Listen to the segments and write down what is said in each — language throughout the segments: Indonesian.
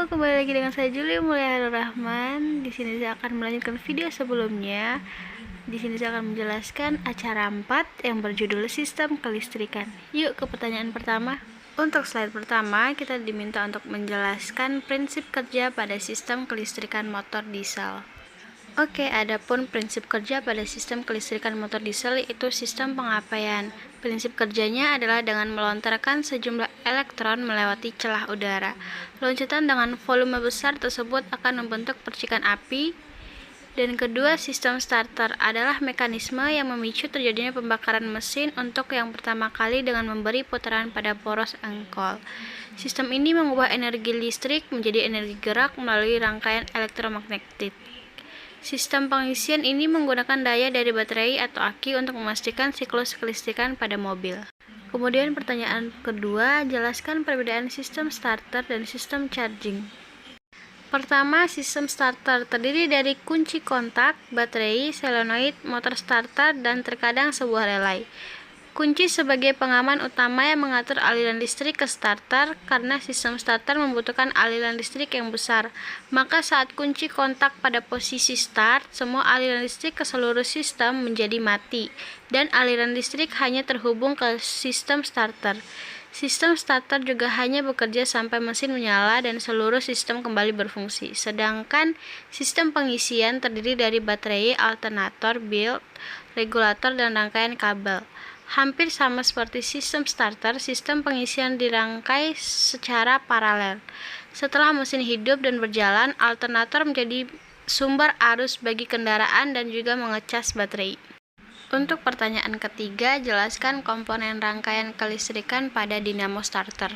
kembali lagi dengan saya Juli Mulyahar Rahman. Di sini saya akan melanjutkan video sebelumnya. Di sini saya akan menjelaskan acara 4 yang berjudul Sistem Kelistrikan. Yuk ke pertanyaan pertama. Untuk slide pertama, kita diminta untuk menjelaskan prinsip kerja pada sistem kelistrikan motor diesel. Oke, adapun prinsip kerja pada sistem kelistrikan motor diesel yaitu sistem pengapaian. Prinsip kerjanya adalah dengan melontarkan sejumlah elektron melewati celah udara. Loncatan dengan volume besar tersebut akan membentuk percikan api. Dan kedua, sistem starter adalah mekanisme yang memicu terjadinya pembakaran mesin untuk yang pertama kali dengan memberi putaran pada poros engkol. Sistem ini mengubah energi listrik menjadi energi gerak melalui rangkaian elektromagnetik. Sistem pengisian ini menggunakan daya dari baterai atau aki untuk memastikan siklus kelistrikan pada mobil. Kemudian pertanyaan kedua, jelaskan perbedaan sistem starter dan sistem charging. Pertama, sistem starter terdiri dari kunci kontak, baterai, solenoid, motor starter, dan terkadang sebuah relay. Kunci sebagai pengaman utama yang mengatur aliran listrik ke starter. Karena sistem starter membutuhkan aliran listrik yang besar, maka saat kunci kontak pada posisi start, semua aliran listrik ke seluruh sistem menjadi mati, dan aliran listrik hanya terhubung ke sistem starter. Sistem starter juga hanya bekerja sampai mesin menyala dan seluruh sistem kembali berfungsi. Sedangkan sistem pengisian terdiri dari baterai, alternator, bilge, regulator, dan rangkaian kabel. Hampir sama seperti sistem starter, sistem pengisian dirangkai secara paralel. Setelah mesin hidup dan berjalan, alternator menjadi sumber arus bagi kendaraan dan juga mengecas baterai. Untuk pertanyaan ketiga, jelaskan komponen rangkaian kelistrikan pada dinamo starter.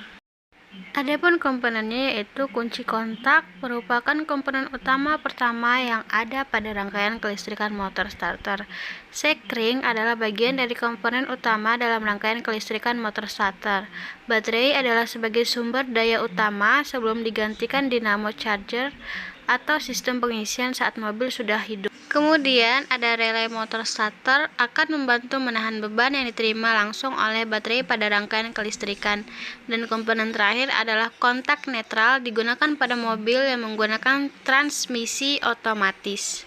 Adapun komponennya yaitu kunci kontak merupakan komponen utama pertama yang ada pada rangkaian kelistrikan motor starter. Sekring adalah bagian dari komponen utama dalam rangkaian kelistrikan motor starter. Baterai adalah sebagai sumber daya utama sebelum digantikan dinamo charger atau sistem pengisian saat mobil sudah hidup. Kemudian ada relay motor starter akan membantu menahan beban yang diterima langsung oleh baterai pada rangkaian kelistrikan. Dan komponen terakhir adalah kontak netral digunakan pada mobil yang menggunakan transmisi otomatis.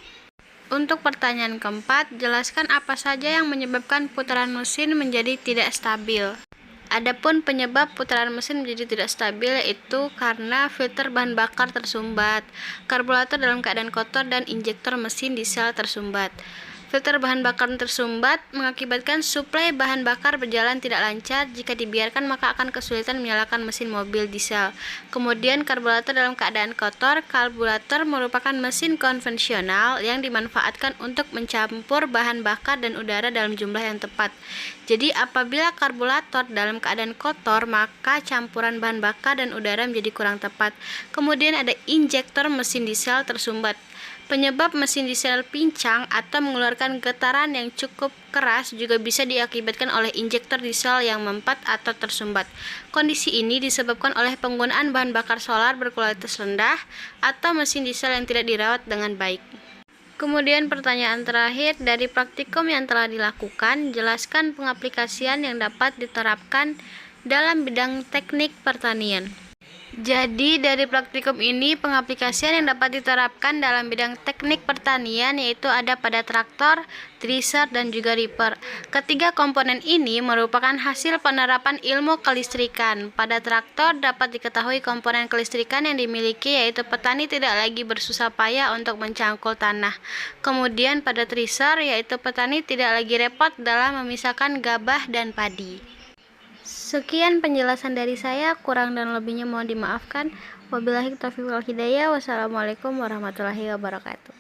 Untuk pertanyaan keempat, jelaskan apa saja yang menyebabkan putaran mesin menjadi tidak stabil. Adapun penyebab putaran mesin menjadi tidak stabil yaitu karena filter bahan bakar tersumbat, karburator dalam keadaan kotor, dan injektor mesin diesel tersumbat. Filter bahan bakar tersumbat mengakibatkan suplai bahan bakar berjalan tidak lancar. Jika dibiarkan maka akan kesulitan menyalakan mesin mobil diesel. Kemudian karburator dalam keadaan kotor. Karburator merupakan mesin konvensional yang dimanfaatkan untuk mencampur bahan bakar dan udara dalam jumlah yang tepat. Jadi apabila karburator dalam keadaan kotor, maka campuran bahan bakar dan udara menjadi kurang tepat. Kemudian ada injektor mesin diesel tersumbat. Penyebab mesin diesel pincang atau mengeluarkan getaran yang cukup keras juga bisa diakibatkan oleh injektor diesel yang mempat atau tersumbat. Kondisi ini disebabkan oleh penggunaan bahan bakar solar berkualitas rendah atau mesin diesel yang tidak dirawat dengan baik. Kemudian pertanyaan terakhir, dari praktikum yang telah dilakukan, jelaskan pengaplikasian yang dapat diterapkan dalam bidang teknik pertanian. Jadi dari praktikum ini pengaplikasian yang dapat diterapkan dalam bidang teknik pertanian yaitu ada pada traktor, thresher, dan juga reaper. Ketiga komponen ini merupakan hasil penerapan ilmu kelistrikan. Pada traktor dapat diketahui komponen kelistrikan yang dimiliki yaitu petani tidak lagi bersusah payah untuk mencangkul tanah. Kemudian pada thresher yaitu petani tidak lagi repot dalam memisahkan gabah dan padi. Sekian penjelasan dari saya, kurang dan lebihnya mohon dimaafkan. Wabillahi taufiq wal hidayah. Wassalamualaikum warahmatullahi wabarakatuh.